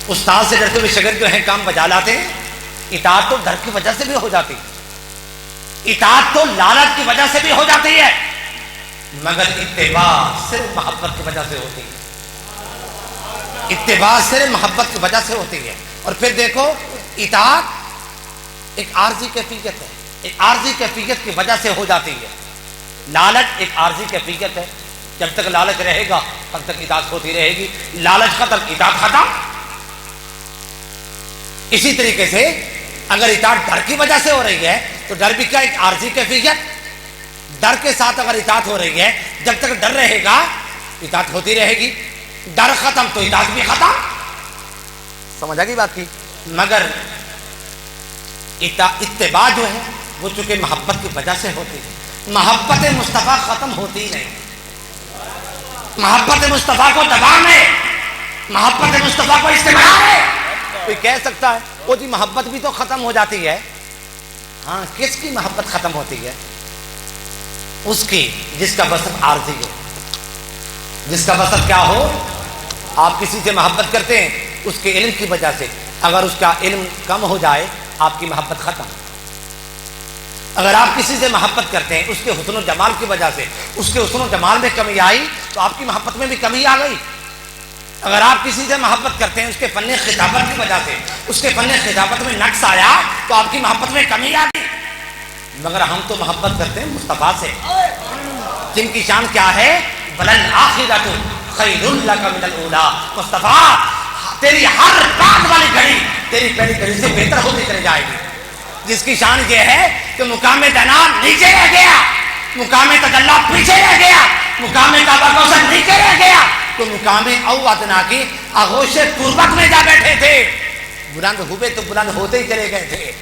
استاد سے ڈرتے ہوئے شاگرد جو ہیں کام بجا لاتے ہیں۔ اطاعت تو ڈر کی وجہ سے بھی ہو جاتی ہے، اطاعت تو لالچ کی وجہ سے بھی ہو جاتی ہے، مگر اتباع صرف محبت کی وجہ سے ہوتی ہے، اتباع صرف محبت کی وجہ سے ہوتی ہے۔ اور پھر دیکھو، اطاعت ایک عارضی کیفیت ہے، ایک عارضی کیفیت کی وجہ سے ہو جاتی ہے۔ لالچ ایک عارضی کیفیت ہے، جب تک لالچ رہے گا تب تک اطاعت ہوتی رہے گی، لالچ ختم اطاعت ختم۔ اسی طریقے سے اگر اطاعت ڈر کی وجہ سے ہو رہی ہے تو ڈر بھی کیا؟ ایک عارضی کیفیت۔ ڈر کے ساتھ اگر اطاعت ہو رہی ہے، جب تک ڈر رہے گا اطاعت ہوتی رہے گی، ڈر ختم تو اطاعت بھی ختم۔ سمجھ آ گئی بات کی؟ مگر اتباع جو ہے وہ چونکہ محبت کی وجہ سے ہوتی ہے، محبت مصطفیٰ ختم ہوتی ہی نہیں۔ محبت مصطفیٰ کو دبان ہے، محبت مصطفیٰ کو استعمال ہے۔ کوئی کہہ سکتا ہے وہ جی محبت بھی تو ختم ہو جاتی ہے۔ ہاں، کس کی محبت ختم ہوتی ہے؟ اس کی جس کا وصف عارضی ہو، جس کا وصف کیا ہو؟ آپ کسی سے محبت کرتے ہیں اس کے علم کی وجہ سے، اگر اس کا علم کم ہو جائے آپ کی محبت ختم۔ اگر آپ کسی سے محبت کرتے ہیں اس کے حسن و جمال کی وجہ سے، اس کے حسن و جمال میں کمی آئی تو آپ کی محبت میں بھی کمی آ گئی۔ اگر آپ کسی سے محبت کرتے ہیں اس کے فن خطابت کی وجہ سے، اس کے فن خطابت میں نقص آیا تو آپ کی محبت میں کمی آ گئی۔ مگر ہم تو محبت کرتے ہیں مصطفیٰ سے، جن کی شان کیا ہے؟ وَلَلْآخِرَةُ خَيْرٌ لَكَ مِنَ الْأُولَىٰ۔ مصطفیٰ، تیری ہر بعد والی گھڑی تیری پہلی گھڑی سے بہتر ہوتی چلی جائے گی۔ جس کی شان یہ ہے کہ مقام دنا نیچے رہ گیا، مقام تجلی پیچھے رہ گیا، مقام کعبہ کوثر نیچے رہ گیا، تو مقام او ادنا کی آغوش تربت میں جا بیٹھے تھے۔ بلند ہوئے تو بلند ہوتے ہی چلے گئے تھے،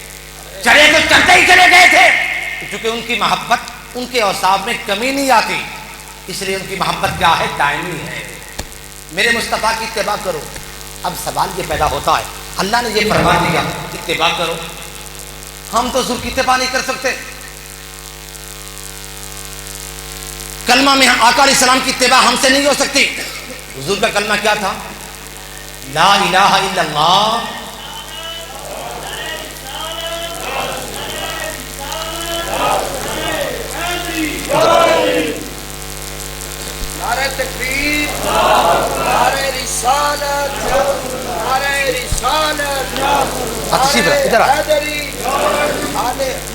چلے تو چلتے ہی چلے گئے تھے، کیونکہ ان کی محبت ان کے اوصاف میں کمی نہیں آتی، اس لیے ان کی محبت کیا ہے؟ دائمی ہے۔ میرے مصطفیٰ کی اتباع کرو۔ اب سوال یہ پیدا ہوتا ہے، اللہ نے یہ فرما دیا اتباع کرو، ہم تو حضور کی اتباع نہیں کر سکتے، کلمہ میں آقا علیہ السلام کی اتباع ہم سے نہیں ہو سکتی۔ حضور کا کلمہ کیا تھا؟ لا الہ الا اللہ نعرہ تکبیر، نعرہ رسالت، نعرہ رسالت، ادھر آ۔ حیدری،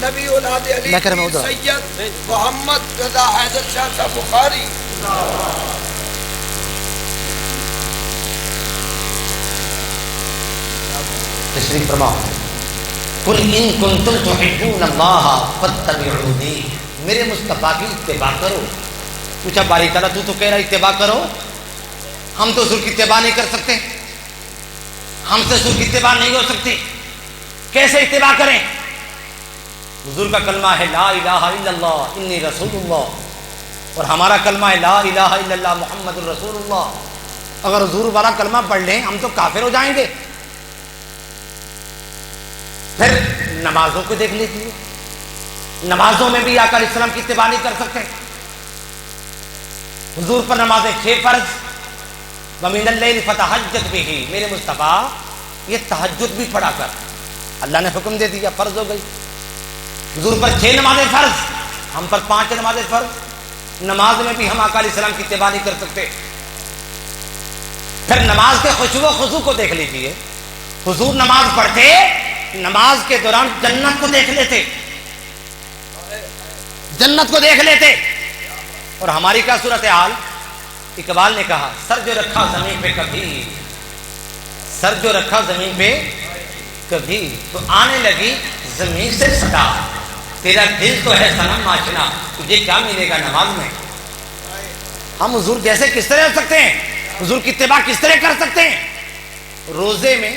نبی اولاد علی سید محمد رضا حیدر شاہ صاحب بخاری۔ تشریف فرماؤ۔ قل ان کنتم تحبون اللہ فاتبعونی، میرے مصطفیٰ کی اتباع کرو۔ پوچھا باری تعالیٰ تو کہہ رہا اتباع کرو، ہم تو حضور کی اتباع نہیں کر سکتے، ہم سے حضور کی اتباع نہیں ہو سکتی، کیسے اتباع کریں؟ حضور کا کلمہ ہے لا الہ الا اللہ انی رسول اللہ، اور ہمارا کلمہ ہے لا الہ الا اللہ محمد الرسول اللہ۔ اگر حضور والا کلمہ پڑھ لیں ہم تو کافر ہو جائیں گے۔ پھر نمازوں کو دیکھ لیجیے، نمازوں میں بھی آقا علیہ السلام کی اتباع نہیں کر سکتے۔ حضور پر نمازیں 6 فرض، وَمِنَ اللَّيْلِ فَتَہَجَّدْ بِهِ، میرے مصطفیٰ یہ تہجد بھی پڑھا کر، اللہ نے حکم دے دیا، فرض ہو گئی۔ حضور پر 6 نمازیں فرض، ہم پر 5 نمازیں فرض، نماز میں بھی ہم آقا علیہ السلام کی اتباع نہیں کر سکتے۔ پھر نماز کے خشوع و خضوع کو دیکھ لیجیے، حضور نماز پڑھتے، نماز کے دوران جنت کو دیکھ لیتے، جنت کو دیکھ لیتے، اور ہماری کیا صورتحال؟ اقبال نے کہا سر جو رکھا زمین پہ کبھی، سر جو رکھا زمین پہ کبھی، تو آنے لگی زمین سے صدا، تیرا دل تو ہے صنم آشنا، تجھے کیا ملے گا نماز میں؟ ہم حضور جیسے کس طرح ہو سکتے ہیں؟ حضور کی اتباع کس طرح کر سکتے ہیں؟ روزے میں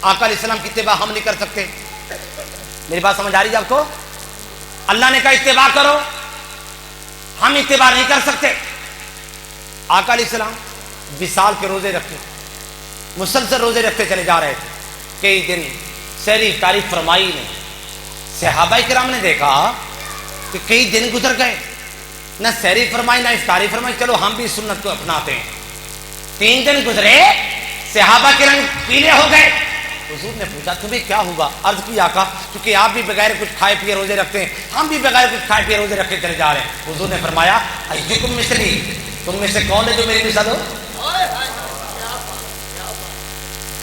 آقا علیہ السلام کی اتباع ہم نہیں کر سکتے۔ میری بات سمجھ آ رہی ہے آپ کو؟ اللہ نے کہا اتباع کرو، ہم اتباع نہیں کر سکتے۔ آقا علیہ السلام وصال کے روزے رکھتے، مسلسل روزے رکھتے چلے جا رہے تھے، کئی دن سحری افطاری فرمائی نہیں۔ صحابہ کرام نے دیکھا کہ کئی دن گزر گئے، نہ سحری فرمائی نہ افطاری فرمائی، چلو ہم بھی سنت کو اپناتے ہیں۔ 3 دن گزرے، صحابہ کے رنگ پیلے ہو گئے۔ حضور نے پوچھا تمہیں کیا ہوا؟ عرض کی آقا کیونکہ آپ بھی بغیر کچھ کھائے پیے روزے رکھتے ہیں، ہم بھی بغیر کچھ کھائے پیے روزے رکھتے چلے جا رہے ہیں۔ حضور نے فرمایا ایکم مثلی، تم میں سے کون ہے جو میری مثال ہو؟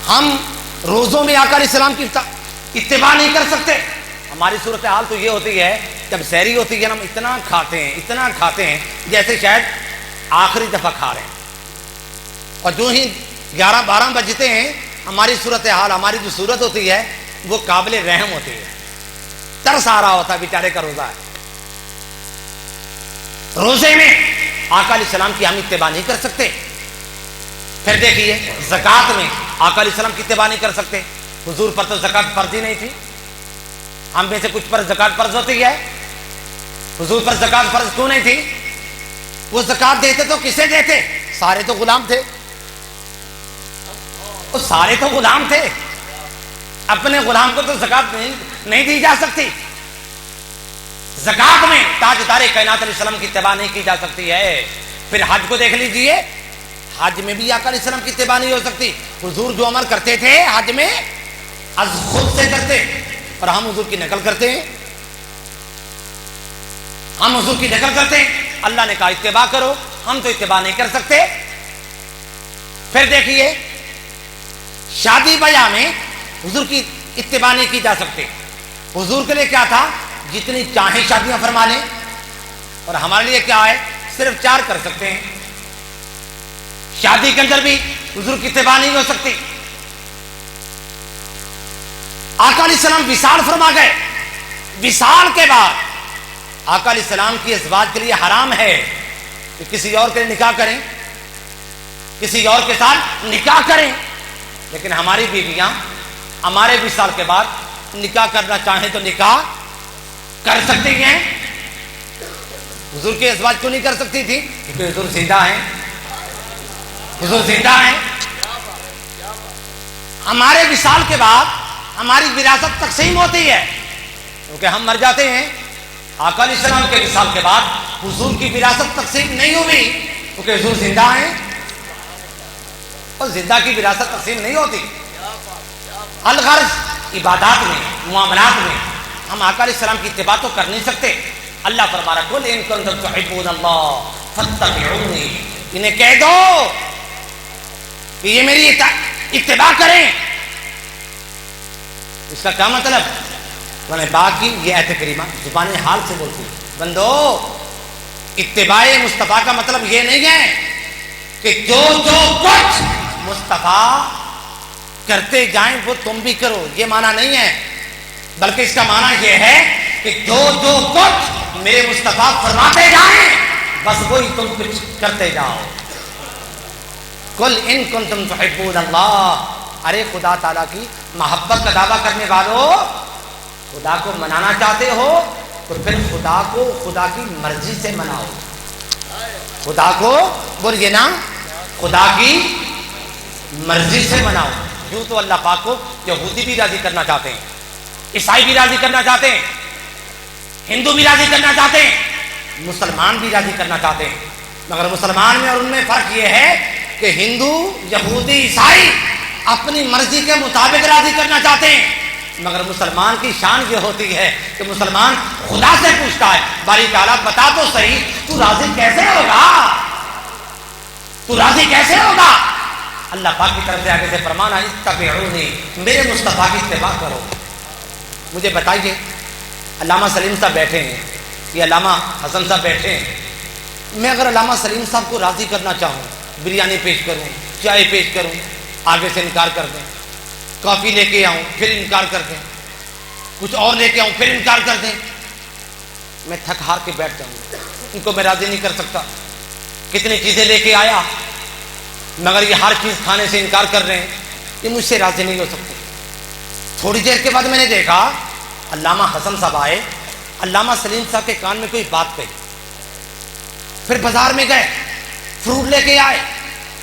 ہم روزوں میں آقا علیہ السلام کی اتباع نہیں کر سکتے۔ ہماری صورتحال تو یہ ہوتی ہے جب سحری ہوتی ہے ہم اتنا کھاتے ہیں، اتنا کھاتے ہیں جیسے شاید آخری دفعہ کھا رہے ہیں، اور جو ہی 11-12 بجتے ہیں ہماری صورتحال، ہماری جو صورت ہوتی ہے وہ قابل رحم ہوتی ہے، ترس آ رہا ہوتا ہے بیچارے کا روزہ ہے۔ روزے میں آقا علیہ السلام کی ہم اتباع نہیں کر سکتے۔ پھر دیکھیے زکوٰۃ میں آقا علیہ السلام کی اتباع نہیں کر سکتے، حضور پر تو زکوٰۃ فرض ہی نہیں تھی، ہم میں سے کچھ پر زکوٰۃ فرض ہوتی ہے، حضور پر زکوٰۃ فرض کیوں نہیں تھی؟ وہ زکوٰۃ دیتے تو کسے دیتے؟ سارے تو غلام تھے، وہ سارے تو غلام تھے، اپنے غلام کو تو زکوٰۃ نہیں دی جا سکتی۔ زکوٰۃ میں تاجدار کائنات علیہ السلام کی اتباع نہیں کی جا سکتی ہے۔ پھر حج کو دیکھ لیجئے، حج میں بھی آقا علیہ السلام کی اتباع نہیں ہو سکتی۔ حضور جو عمل کرتے تھے حج میں از خود سے کرتے، اور ہم حضور کی نقل کرتے ہیں، ہم حضور کی نقل کرتے ہیں۔ اللہ نے کہا اتباع کرو، ہم تو اتباع نہیں کر سکتے۔ پھر دیکھیے شادی بیاہ میں حضور کی اتباع نہیں کی جا سکتی۔ حضور کے لیے کیا تھا؟ جتنی چاہیں شادیاں فرما لیں، اور ہمارے لیے کیا ہے؟ صرف 4 کر سکتے ہیں۔ شادی کے اندر بھی حضور کی اتباع نہیں ہو سکتی۔ آقا علیہ السلام وصال فرما گئے، وصال کے بعد آقا علیہ السلام کی ازواج کے لیے حرام ہے کہ کسی اور کے نکاح کریں، کسی اور کے ساتھ نکاح کریں، لیکن ہماری بیویاں ہمارے وصال کے بعد نکاح کرنا چاہیں تو نکاح کر سکتی ہیں. حضور کے ازواج کیوں نہیں کر سکتی تھی؟ کیونکہ حضور زندہ ہیں. حضور زندہ ہیں. ہمارے وصال کے بعد ہماری وراثت تقسیم ہوتی ہے کیونکہ ہم مر جاتے ہیں. آقا علیہ السلام کے وصال کے بعد حضور کی وراثت تقسیم نہیں ہوئی کیونکہ حضور زندہ ہیں. اور زندہ کی وراثت تقسیم نہیں ہوتی. الغرض عبادات میں معاملات میں ہم آقا علیہ السلام کی اتباع تو کر نہیں سکتے. اللہ فرما رہا قل ان کنتم تحبون اللہ فاتبعونی. انہیں کہہ دو کہ یہ میری اتباع کریں. اس کا کیا مطلب؟ باقی یہ آیت کریمہ زبان حال سے بولتی ہے بندو اتباع مصطفیٰ کا مطلب یہ نہیں ہے کہ جو کچھ مصطفیٰ کرتے جائیں وہ تم بھی کرو. یہ معنی نہیں ہے بلکہ اس کا معنی یہ ہے کہ جو کچھ میرے مصطفیٰ فرماتے جائیں بس وہی تم کچھ کرتے جاؤ. قل ان کنتم تحبون اللہ. ارے خدا تعالیٰ کی محبت کا دعویٰ کرنے والوں، خدا کو منانا چاہتے ہو تو پھر خدا کو خدا کی مرضی سے مناؤ. خدا کو بولیے نا، خدا کی مرضی سے مناؤ. یوں تو اللہ پاک کو یہودی بھی راضی کرنا چاہتے ہیں، عیسائی بھی راضی کرنا چاہتے ہیں، ہندو بھی راضی کرنا چاہتے ہیں، مسلمان بھی راضی کرنا چاہتے ہیں. مگر مسلمان میں اور ان میں فرق یہ ہے کہ ہندو، یہودی، عیسائی اپنی مرضی کے مطابق راضی کرنا چاہتے ہیں. مگر مسلمان کی شان یہ ہوتی ہے کہ مسلمان خدا سے پوچھتا ہے باری تعالیٰ بتا تو صحیح تو راضی کیسے ہوگا، تو راضی کیسے ہوگا. اللہ پاک کی طرف سے آگے سے فرمانا اتبعونی، میرے مصطفیٰ کی اتباع کرو. مجھے بتائیے علامہ سلیم صاحب بیٹھے ہیں، یہ علامہ حسن صاحب بیٹھے ہیں. میں اگر علامہ سلیم صاحب کو راضی کرنا چاہوں، بریانی پیش کروں، چائے پیش کروں، آگے سے انکار کر دیں. کافی لے کے آؤں پھر انکار کر دیں، کچھ اور لے کے آؤں پھر انکار کر دیں، میں تھک ہار کے بیٹھ جاؤں. ان کو میں راضی نہیں کر سکتا. کتنی چیزیں لے کے آیا مگر یہ ہر چیز کھانے سے انکار کر رہے ہیں، یہ مجھ سے راضی نہیں ہو سکتے. تھوڑی دیر کے بعد میں نے دیکھا علامہ حسن صاحب آئے، علامہ سلیم صاحب کے کان میں کوئی بات کہی. پھر بازار میں گئے، فروٹ لے کے آئے،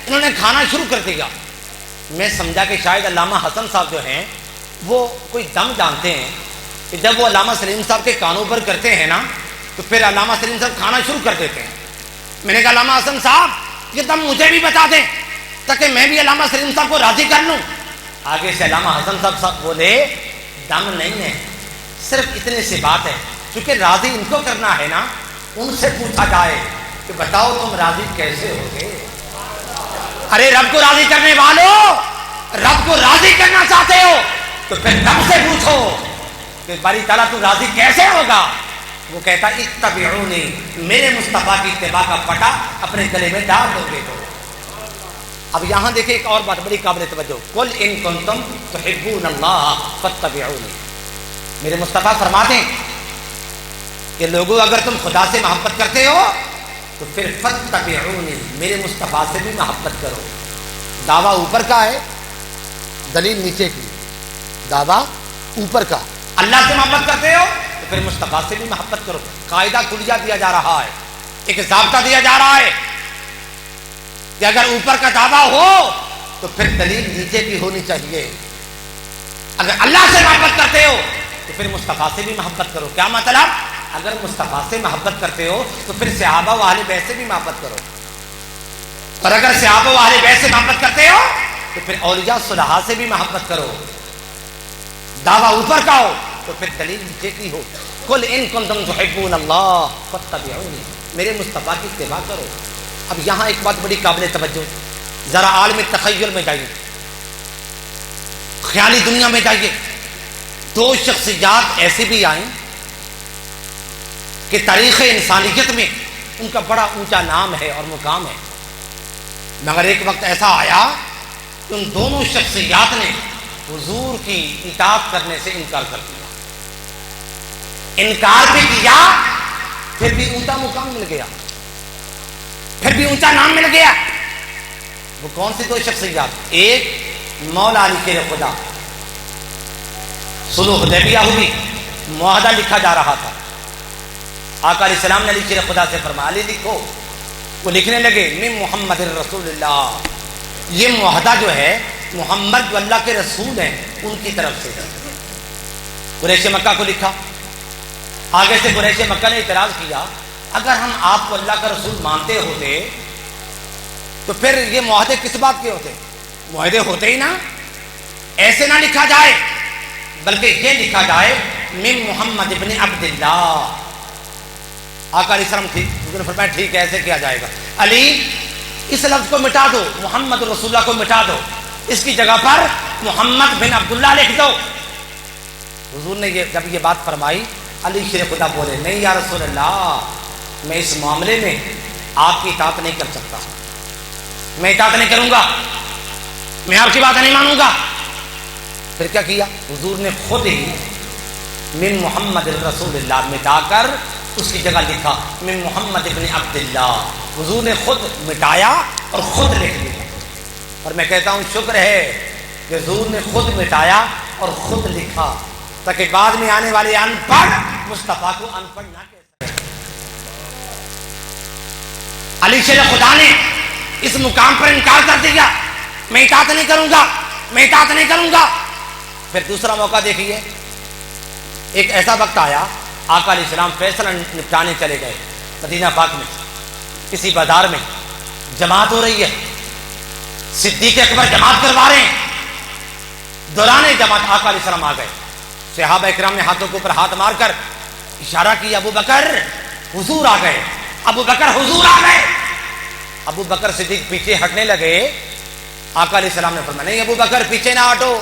انہوں نے کھانا شروع کر دیا. میں سمجھا کہ شاید علامہ حسن صاحب جو ہیں وہ کوئی دم جانتے ہیں کہ جب وہ علامہ سلیم صاحب کے کانوں پر کرتے ہیں نا تو پھر علامہ سلیم صاحب کھانا شروع کر دیتے ہیں. میں نے کہا علامہ حسن صاحب یہ دم مجھے بھی بتا دیں تاکہ میں بھی علامہ سلیم صاحب کو راضی کر لوں. آگے سے علامہ حسن صاحب بولے دم نہیں ہے، صرف اتنے سی بات ہے. چونکہ راضی ان کو کرنا ہے نا، ان سے پوچھا جائے کہ بتاؤ تم راضی کیسے ہو گے. ارے رب کو راضی کرنے والوں، رب کو راضی کرنا چاہتے ہو تو پھر رب سے پوچھو کہ باری تعالیٰ تو راضی کیسے ہوگا. وہ کہتا اتبعونی، میرے مصطفیٰ کی اتباع کا پٹا اپنے گلے میں ڈال دو گے. تو اب یہاں دیکھیں ایک اور بات بڑی قابل توجہ، قل ان کنتم تحبون اللہ فاتبعونی. میرے مصطفیٰ فرماتے ہیں کہ لوگوں اگر تم خدا سے محبت کرتے ہو تو پھر فاتبعونی، میرے مصطفیٰ سے بھی محبت کرو. دعویٰ اوپر کا ہے، دلیل نیچے کی. دعویٰ اوپر کا، اللہ سے محبت کرتے ہو تو پھر مصطفیٰ سے بھی محبت کرو. قاعدہ کلیہ دیا جا رہا ہے، ایک ضابطہ دیا جا رہا ہے کہ اگر اوپر کا دعویٰ ہو تو پھر دلیل نیچے کی ہونی چاہیے. اگر اللہ سے محبت کرتے ہو تو پھر مصطفیٰ سے بھی محبت کرو. کیا مطلب؟ اگر مصطفیٰ سے محبت کرتے ہو تو پھر صحابہ و اہل بیت سے بھی محبت کرو، اور اگر صحابہ و اہل بیت سے محبت کرتے ہو تو پھر اولیاء صلحاء سے بھی محبت کرو. دعویٰ اوپر کا ہو تو پھر دلیل نیچے کی ہو. قل ان کنتم تحبون اللہ فاتبعونی، میرے مصطفیٰ کی اتباع کرو. اب یہاں ایک بات بڑی قابل توجہ، ذرا عالم تخیل میں جائیے، خیالی دنیا میں جائیے. دو شخصیات ایسی بھی آئیں کہ تاریخ انسانیت میں ان کا بڑا اونچا نام ہے اور مقام ہے، مگر ایک وقت ایسا آیا کہ ان دونوں شخصیات نے حضور کی اطاعت کرنے سے انکار کر دیا. انکار بھی کیا، پھر بھی اونچا مقام مل گیا، پھر بھی اونچا نام مل گیا. وہ کون سی دو شخصیات؟ ایک مولا علی کے خدا، صلح حدیبیہ ہوئی، معاہدہ لکھا جا رہا تھا. آقا علیہ السلام نے علی شیر خدا سے فرمایا علی لکھو. وہ لکھنے لگے من محمد رسول اللہ، یہ معاہدہ جو ہے محمد جو اللہ کے رسول ہیں ان کی طرف سے ہے. قریش مکہ کو لکھا. آگے سے قریش مکہ نے اعتراض کیا اگر ہم آپ کو اللہ کا رسول مانتے ہوتے تو پھر یہ معاہدے کس بات کے ہوتے؟ معاہدے ہوتے ہی نا. ایسے نہ لکھا جائے بلکہ یہ لکھا جائے من محمد ابن عبداللہ. آقا علیہ السلام نے فرمایا ٹھیک ہے ایسے کیا جائے گا. علی اس لفظ کو مٹا دو، محمد رسول اللہ کو مٹا دو، اس کی جگہ پر محمد بن عبداللہ لکھ دو. حضور نے جب یہ بات فرمائی علی شیر خدا بولے نہیں یا رسول اللہ، میں اس معاملے میں آپ کی اطاعت نہیں کر سکتا، میں اطاعت نہیں کروں گا، میں آپ کی بات نہیں مانوں گا. پھر کیا کیا؟ حضور نے خود ہی من محمد رسول اللہ مٹا کر اس کی جگہ لکھا من محمد ابن عبداللہ. حضور نے خود مٹایا اور خود لکھ دیا. اور میں کہتا ہوں شکر ہے کہ حضور نے خود مٹایا اور خود لکھا تاکہ بعد میں آنے والے ان پڑھ مصطفیٰ کو ان پڑھ نہ کہہ سکے. علی شیر خدا نے اس مقام پر انکار کر دیا، میں اطاعت نہیں کروں گا، میں اطاعت نہیں کروں گا. پھر دوسرا موقع دیکھیے، ایک ایسا وقت آیا آقا علیہ السلام فیصلہ نپٹانے چلے گئے مدینہ پاک میں. کسی بازار میں جماعت ہو رہی ہے، صدیق اکبر جماعت کروا رہے ہیں. دوران جماعت آقا علیہ السلام آ گئے. صحابہ اکرام نے ہاتھوں کے اوپر ہاتھ مار کر اشارہ کیا ابو بکر حضور آ گئے، ابو بکر حضور آ گئے. ابو بکر صدیق پیچھے ہٹنے لگے. آقا علیہ السلام نے فرمایا نہیں ابو بکر پیچھے نہ ہٹو،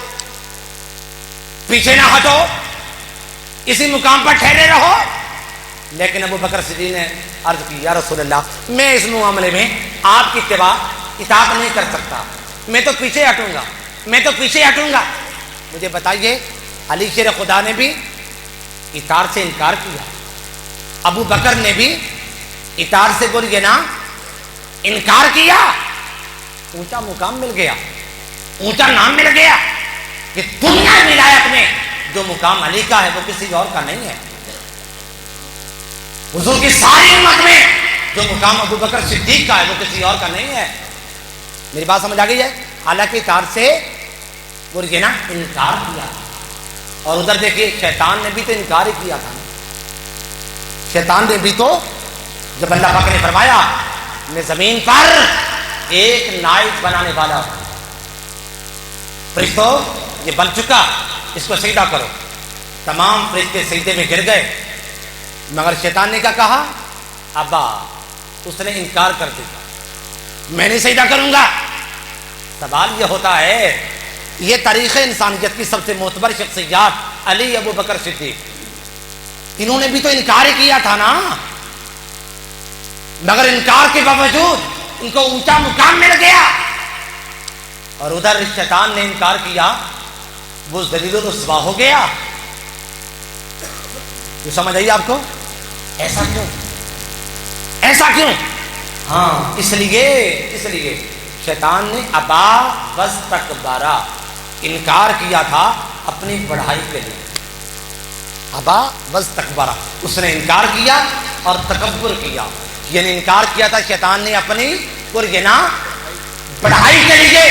پیچھے نہ ہٹو، اسی مقام پر ٹھہرے رہو. لیکن ابو بکر صدیق نے عرض کی یا رسول اللہ میں اس معاملے میں آپ کی اطاعت نہیں کر سکتا، میں تو پیچھے ہٹوں گا، میں تو پیچھے ہٹوں گا. مجھے بتائیے علی شیر خدا نے بھی اطاعت سے انکار کیا، ابو بکر نے بھی اطاعت سے بولیے نا انکار کیا. اونچا مقام مل گیا، اونچا نام مل گیا کہ دنیا ولایت میں جو مقام علی کا ہے وہ کسی اور کا نہیں ہے. حضور کی ساری امت میں جو مقام ابو بکر صدیق کا ہے وہ کسی اور کا نہیں ہے. میری بات سمجھ آ گئی ہے؟ حالانکہ اطاعت سے بولیے نا انکار کیا. اور ادھر دیکھیے شیطان نے بھی تو انکار ہی کیا تھا. شیطان نے بھی تو جب اللہ پاک نے فرمایا میں زمین پر ایک نائب بنانے والا ہوں، فرشتوں یہ بن چکا اس کو سجدہ کرو، تمام فرشتے سجدے میں گر گئے. مگر شیطان نے کیا کہا؟ ابا، اس نے انکار کر دیا، میں نہیں سجدہ کروں گا. سوال یہ ہوتا ہے یہ تاریخ انسانیت کی سب سے معتبر شخصیات علی ابو بکر صدیق، انہوں نے بھی تو انکار ہی کیا تھا نا. مگر انکار کے باوجود ان کو اونچا مقام مل گیا. اور ادھر شیطان نے انکار کیا، وہ ذلیل و رسوا ہو گیا. یہ سمجھ آئی آپ کو؟ ایسا کیوں؟ ایسا کیوں؟ ہاں اس لیے شیطان نے ابا واستکبارا انکار کیا تھا اپنی بڑھائی کے لیے. ابا واستکبارا اس نے انکار کیا اور تکبر کیا، یعنی انکار کیا تھا شیطان نے اپنی بڑھائی کے لیے.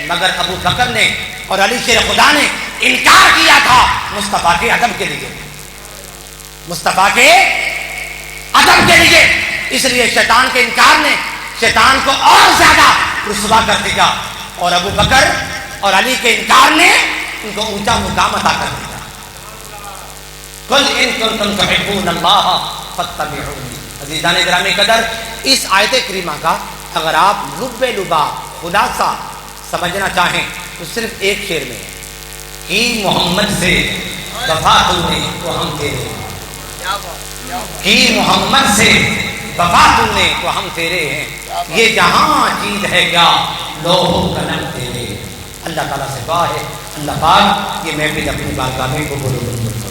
مگر ابو بکر نے اور علی شیر خدا نے انکار کیا تھا مصطفیٰ کے ادب کے لیے، مصطفیٰ کے ادب کے لیے. اس لیے شیطان کے انکار نے شیطان کو اور زیادہ رسوا کر دیا، اور ابو بکر اور علی کے انکار نے ان کو اونچا مقام عطا کر دیا. قل ان کنتم تحبون اللہ فاتبعونی. عزیزان گرامی قدر، اس آیت کریمہ کا اگر آپ لب لبا خلاصہ سمجھنا چاہیں تو صرف ایک شعر میں ہے کہ محمد سے وفا تم نے تو ہم تیرے، کہ محمد سے وفا تم نے تو ہم تیرے ہیں، یہ جہاں چیز ہے کیا لوہ قلم تیرے. اللہ تعالیٰ سے دعا ہے اللہ پاک یہ محفل اپنی بارگاہ میں قبول و منظور